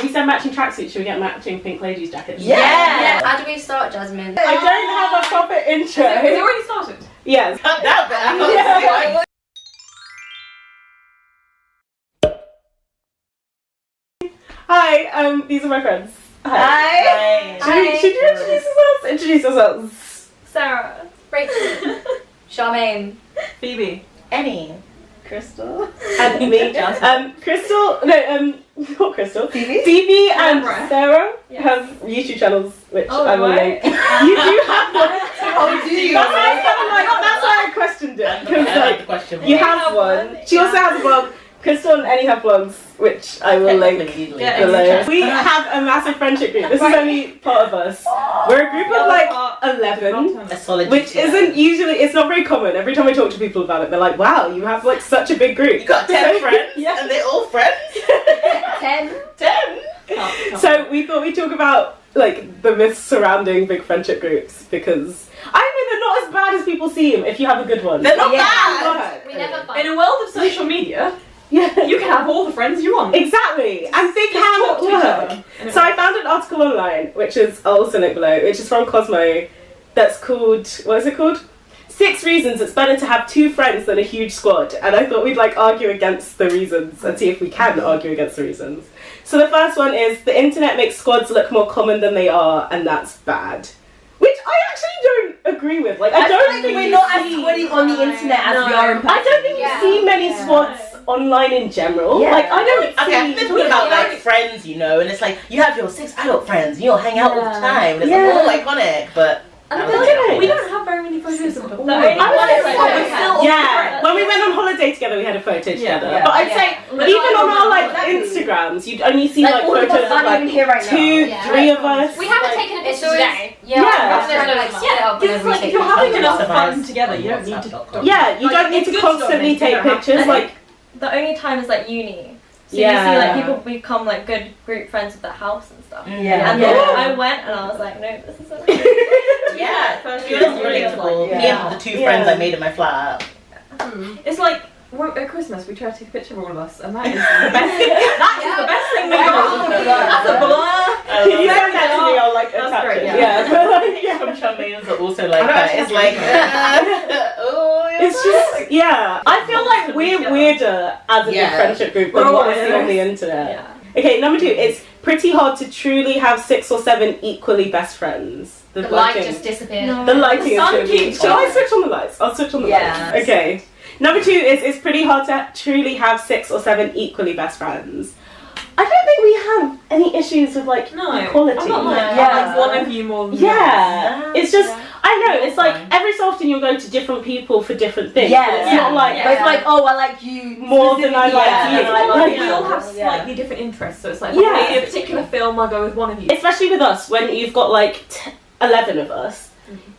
We send matching tracksuits. Should we get matching pink ladies jackets? Yeah. How do we start, Jasmine? I don't have a proper intro. Has it already started? Yes. Cut that bit. Yeah. Hi, these are my friends. Hi. Should you introduce yourselves? Introduce yourselves. Sarah. Rachel. Charmaine. Phoebe. Annie. Crystal. And me. Crystal, not Crystal. Phoebe. Phoebe and Sarah. Sarah Yes. have YouTube channels, which Oh, I will right. link. You do have one. Oh, do you? That's why I questioned it. Because like, Question. you have one. She also has a blog. Crystal and Annie have blogs, which I will link Yeah, below. We have a massive friendship group. This is only part of us. We're a group of like 11, A solid which isn't usually, it's not very common. Every time I talk to people about it, they're like, wow, you have like such a big group. You got 10 friends? Yeah. And they're all friends? 10. 10? So we thought we'd talk about like the myths surrounding big friendship groups, because I know they're not as bad as people seem if you have a good one. They're not Yeah. bad! We never find. In a world of social media, Yeah. you can have all the friends you want. Exactly, and they can talk to each work. other. So I found an article online, which is, I'll also link below, which is from Cosmo, that's called, what is it called? 6 reasons it's better to have 2 friends than a huge squad. And I thought we'd like argue against the reasons and see if we can argue against the reasons. So the first one is, the internet makes squads look more common than they are, and that's bad. Which I actually don't agree with. Like, I don't think we're not as squiddy on the internet as we are in person. I don't think you see many squads online in general. Yeah. Like, I don't Okay, I've been talking about like friends, you know, and it's like, you have your 6 adult friends, and you'll hang out all the time, and it's Yeah. all iconic, but... And I feel feel like like we don't have very many photos of all. Yeah, when we went on holiday together, we had a photo together. Yeah. But I'd say, But even not on our like exactly. Instagrams, you'd only see like all of photos us of aren't even like here right now. 2, Yeah. 3 of us. We haven't Like, taken a It's picture always, today. Yeah. Because like, if you're having enough fun together, you don't need to. Yeah, you Like, don't need it's to good constantly stories, take you don't have pictures. to. Like, The only time is like uni. So Yeah. you see like people become like good group friends with their house and stuff. Yeah. And then I went and I was like, no, this isn't Yeah, First it was year, relatable. like, Me and the 2 friends I made in my flat. It's like at Christmas we try to take a picture of all of us, and that is the best. That is the best thing we do. That's a blur. can you send that to me? I'll like That's attach great, it. yeah. Yeah. From Charmaine's are also like I don't that. actually It's like, oh, It's just, yeah. I feel like we're together. weirder as a big Yeah. friendship group We're than all what I see weirdos. on the internet. Yeah. Okay, number 2, it's pretty hard to truly have 6 or 7 equally best friends. The light just disappeared. No. The lighting is sun going to be... keeps Shall I on. switch on the lights? I'll switch on the Yes. lights. Okay. Number 2 is it's pretty hard to truly have 6 or 7 equally best friends. I don't think we have any issues with like No, equality. I'm not like, Yeah. like one of you more than Yeah, it's just, Yeah. I know, it's like Fine. every so often you'll go to different people for different things. Yeah. But it's Yeah. not like But it's like, oh, I like you more than I like Yeah. you. It's more Like, like we all have slightly different interests, so it's like, Yeah. maybe a particular film, I'll go with one of you. especially with us, when you've got like 11 of us,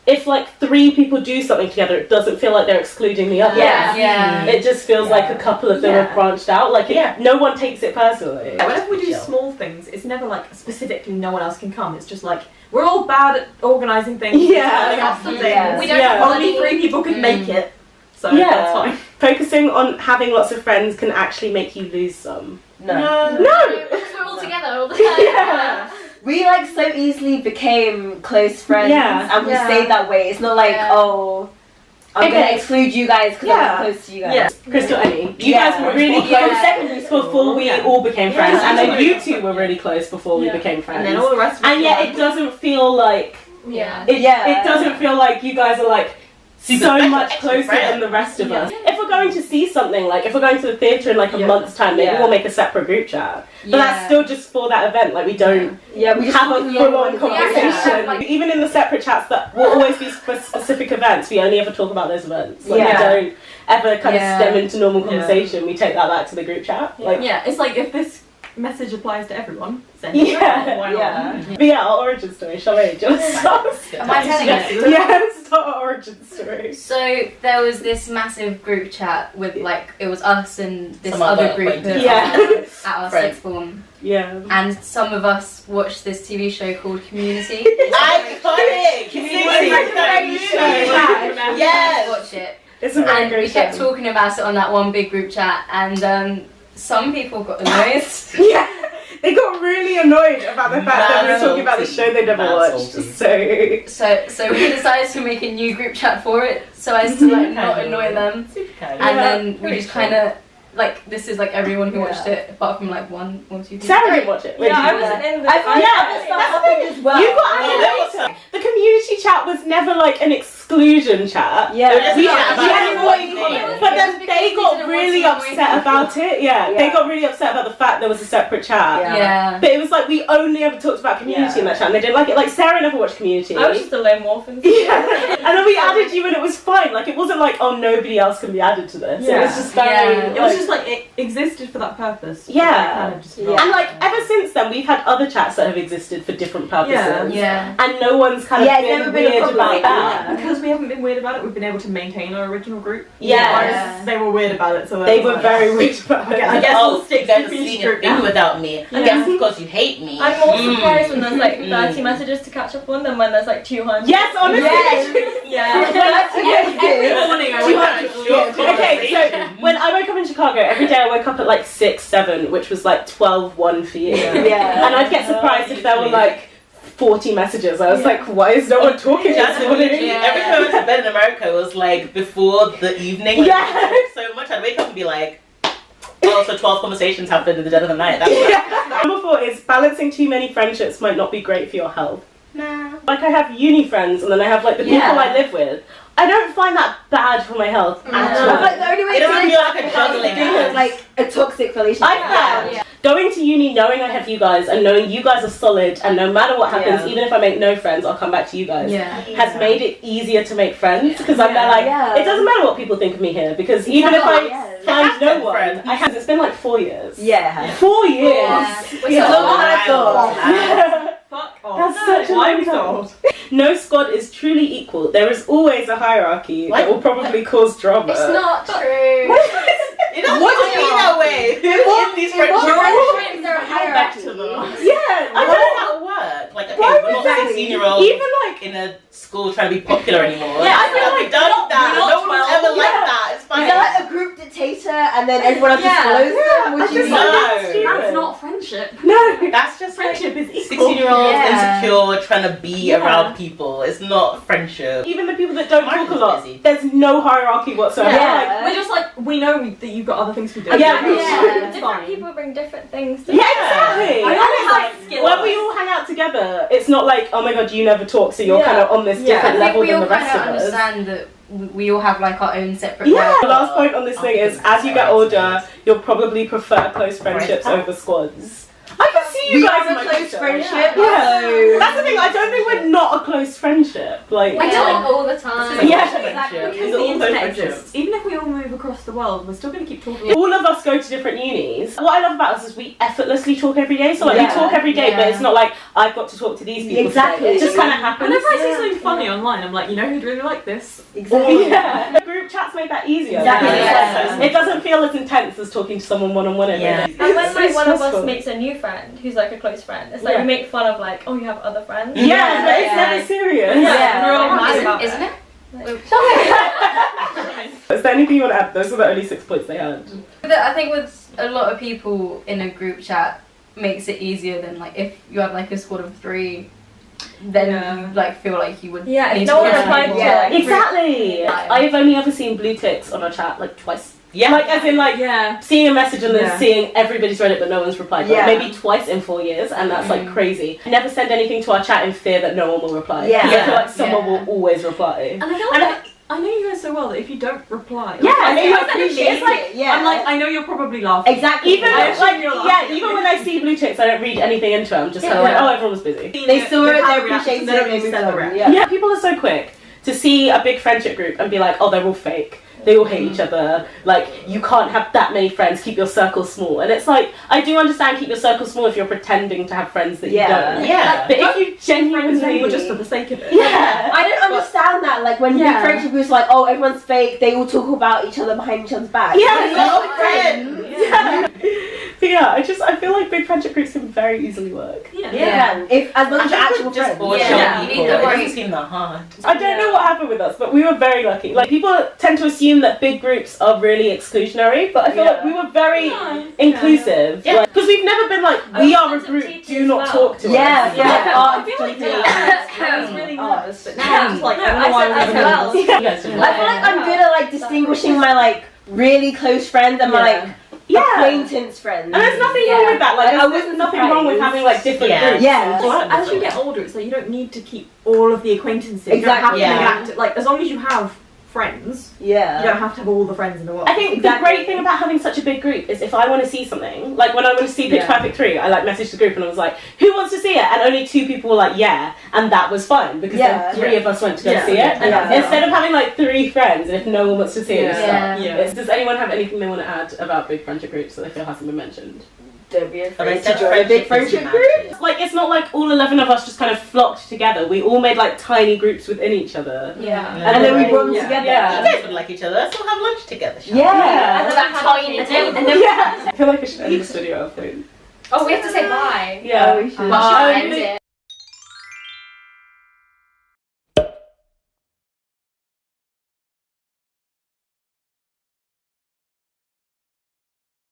if like 3 people do something together, it doesn't feel like they're excluding the others. Yeah. It just feels like a couple of them Yeah. have branched out. Like, no one takes it personally. Whenever we do Chill. small things, it's never like specifically no one else can come. It's just like we're all bad at organising things. Yeah. setting up the things. Yeah. We don't Yeah. have Only money. 3 people could make it, so Yeah. that's fine. Focusing on having lots of friends can actually make you lose some. No. No! Because we're all together all the time. Yeah. We like so easily became close friends, Yeah. and we Yeah. stayed that way. It's not like, Yeah. oh, I'm gonna Okay. exclude you guys because I'm Yeah. not close to you guys. Yeah. Crystal, Annie, you Yeah. guys were really close Yeah. Secondary school. before we Yeah. all became friends, Yeah. and then you 2 were really close before we Yeah. became friends. And then all the rest of us And yet were- it doesn't feel like Yeah. it doesn't feel like you guys are like Super so special, much extra closer friends. than the rest of Yeah. us. If we're going to see something, like if we're going to the theatre in like a Yeah. month's time, maybe Yeah. we'll make a separate group chat. But Yeah. that's still just for that event. Like we don't Yeah, we just have a want you full-on to- conversation. Yeah. Even in the separate chats that will always be for specific events, we only ever talk about those events. Like Yeah. we don't ever kind Yeah. of stem into normal Yeah. conversation. We take that back to the group chat. Like yeah, it's like if this message applies to everyone, send Yeah. it. Why not? Yeah. But yeah, our origin story, shall we? Do you want to start? Am I telling it? Yeah, start our origin story. So there was this massive group chat with like it was us and this Some other other group acquaintances. at our Friends. sixth form, Yeah. and some of us watched this TV show called Community. Iconic! Community. Yes! Watch it. It's a very And we great kept show. talking about it on that one big group chat, and some people got annoyed. Yeah, they got really annoyed about the fact that we were talking about the show they never watched. So we decided to make a new group chat for it, so as to like not annoy them. And then we just kind of like, this is like everyone who watched it apart from like one, two, three. Sarah didn't watch it. Yeah, I wasn't in the. That's the thing as well. You got animated. The community chat was never like an exclusion chat. Yeah. But then they got really upset about it. Yeah, they got really upset about the fact there was a separate chat. Yeah. But it was like, we only ever talked about community in that chat and they didn't like it. Like, Sarah never watched community. I was just a lone wolf and yeah. And then we added you and it was fine. Like, it wasn't like, oh, nobody else can be added to this. Yeah. It was just very... It was just like, it existed for that purpose. Yeah. Kind of just And like, ever since then, we've had other chats that have existed for different purposes. Yeah. And no one's kind of it's been never been a weird problem about like that. Because we haven't been weird about it, we've been able to maintain our original group. Yeah. Whereas they were weird about it, so They were very weird about it. I guess we'll stick to Never the seen a group thing now. without me. I guess because you hate me. I'm more surprised when there's like 30 messages to catch up on than when there's like 200. Yes, honestly. Every morning I wake up. Okay, so when I woke up in Chicago, every day I woke up at like 6, 7, which was like 12-1 for you. Yeah. And I'd get surprised if there were like 40 messages. I was like, why is no one talking this Jasmine, morning? every time I went to bed in America was like before the evening. Like, Yeah. so much I'd wake up and be like, oh, so 12 conversations happened in the dead of the night. That's Yeah. Number 4 is balancing too many friendships might not be great for your health. nah. Like, I have uni friends and then I have like the people I live with. I don't find that bad for my health at I all. feel like the only way It doesn't feel like a juggling is like a toxic relationship. I found going to uni knowing I have you guys and knowing you guys are solid and no matter what happens, even if I make no friends, I'll come back to you guys, has made it easier to make friends because I'm there like, it doesn't matter what people think of me here because even if I find no one, it's been like 4 years. 4 years! Yeah. It's We're longer so than I thought. Fuck off. That's such a Why long are we time. sold? No squad is truly equal. There is always a hierarchy that will probably cause drama. It's not true. It doesn't be that way. In these friendships, Friends are a Back to hierarchy. them. Yeah, I don't know how it works. Like, okay, we're not 16-year-olds even like in a school trying to be popular anymore. Yeah, I feel like we've done that. we're not No one was 12. ever like that. It's Is fine. there like a group dictator and then everyone else just follows them? Would you just say? like That's not friendship. no. That's just Friendship is equal. 16-year-olds Yeah. insecure trying to be around people. It's not friendship. Even the people that don't Mark talk a is lot, busy. there's no hierarchy whatsoever. Yeah. We're just like, we know that you've got other things to do. Yeah. It's Different fine. people bring different things to Yeah, exactly. I And don't it's have like, skill. when we all hang out together, it's not like, oh my god, you never talk, so you're Yeah. kind of on this Yeah. different I think level we than all the kind rest of of us. understand that we all have like our own separate Yeah. lives. The last point on this thing is, as you get older, you'll probably prefer close friendships over squads. I can see you We guys are in a my close future. friendship. Yeah. So That's the thing. I don't think we're not a close friendship. Like, We talk all the time. Yeah. Because It's the all internet friendship. exists. Even if we all move across the world, we're still going to keep talking. all of us go to different unis. What I love about us is we effortlessly talk every day. So like we Yeah. talk every day, but Yeah. it's not like I've got to talk to these people. Exactly. Today. It just kind of happens. Whenever I see something funny online, I'm like, you know who'd really like this? exactly. Yeah. The group chats make that easier. Exactly. because Yeah. It doesn't feel as intense as talking to someone one-on-one every Yeah. day. And when It's like so one of us stressful. makes a new friend who's like a close friend, it's like Yeah. we make fun of like, oh, you have other friends. Yeah, but it's Yeah. never serious. Yeah. We're all Like, mad about Isn't it. it? Is there anything you want to add? Those are the only 6 points they had. I think with a lot of people in a group chat makes it easier than like if you have like a squad of 3, then you like feel like you would Yeah, if need no to one get replied more. to like Exactly. Yeah. I've only ever seen blue ticks on a chat like twice. Yeah. Like as in like Yeah. seeing a message and then Yeah. seeing everybody's read it but no one's replied. Like, Yeah. maybe twice in 4 years, and that's like crazy. Never send anything to our chat in fear that no one will reply. Yeah. 'Cause I feel like someone Yeah. will always reply. And I feel And like I know you guys so well that if you don't reply, Yeah, I I mean, know, like, appreciate It's like, yeah. I'm like, I know you're probably laughing. exactly. Even I assume like you're yeah, laughing. even when I see blue ticks, I don't read anything into it. I'm just kind of Yeah. like, oh, everyone was busy. They saw it, they reactions, appreciated they it, don't they even moved send the on. reaction. Yeah. Yeah, people are so quick to see a big friendship group and be like, oh, they're all fake. They all hate each other. Like, you can't have that many friends. Keep your circle small. And it's like, I do understand keep your circle small if you're pretending to have friends that you Yeah. don't. Yeah. But if you genuinely... Or just for the sake of it. Yeah. I don't understand that. Like when Yeah. big friendship was like, oh, everyone's fake. They all talk about each other behind each other's back. Yeah, They're not not friends. But yeah, I feel like big friendship groups can very easily work. Yeah. If as long as you're actual just friends. bored Yeah, you people. need the It right- doesn't seem that hard. I don't know what happened with us, but we were very lucky. Like, people tend to assume that big groups are really exclusionary, but I feel like we were very inclusive. Yeah. Because we've never been like, we are a sense of group, teachers do not as talk to us. Yeah. I feel like I was really nervous, but now I'm just like, I don't know I why said I'm as nervous. well. You guys did I feel like I'm good at like distinguishing my like really close friends and my like acquaintance friends. And there's nothing wrong with that. Like, I there's wasn't nothing wrong with surprised. having like different Yeah. groups. Yeah. and As you get older, it's like you don't need to keep all of the acquaintances. Exactly. You don't have to Yeah. be active. Like, as long as you have friends, Yeah. you don't have to have all the friends in the world. I think the great thing about having such a big group is if I want to see something, like when I went to see Pitch Perfect 3, I like messaged the group and I was like, who wants to see it? And only 2 people were like, yeah, and that was fine because then 3 of us went to go see it. And instead of having like 3 friends, and if no one wants to see it, it's Yeah. stuck. Does anyone have anything they want to add about big friendship groups that they feel hasn't been mentioned? Don't be But afraid I to said join a big friendship is group. magic. Like, it's not like all 11 of us just kind of flocked together. We all made like tiny groups within each other. Yeah. And then we brought them together. Yeah. You guys would like each other. Let's all have lunch together. shall we? Yeah. And then that tiny table. I feel like I should end this video off soon. Oh, we have to say bye. Yeah. Oh, we should. Bye. Oh,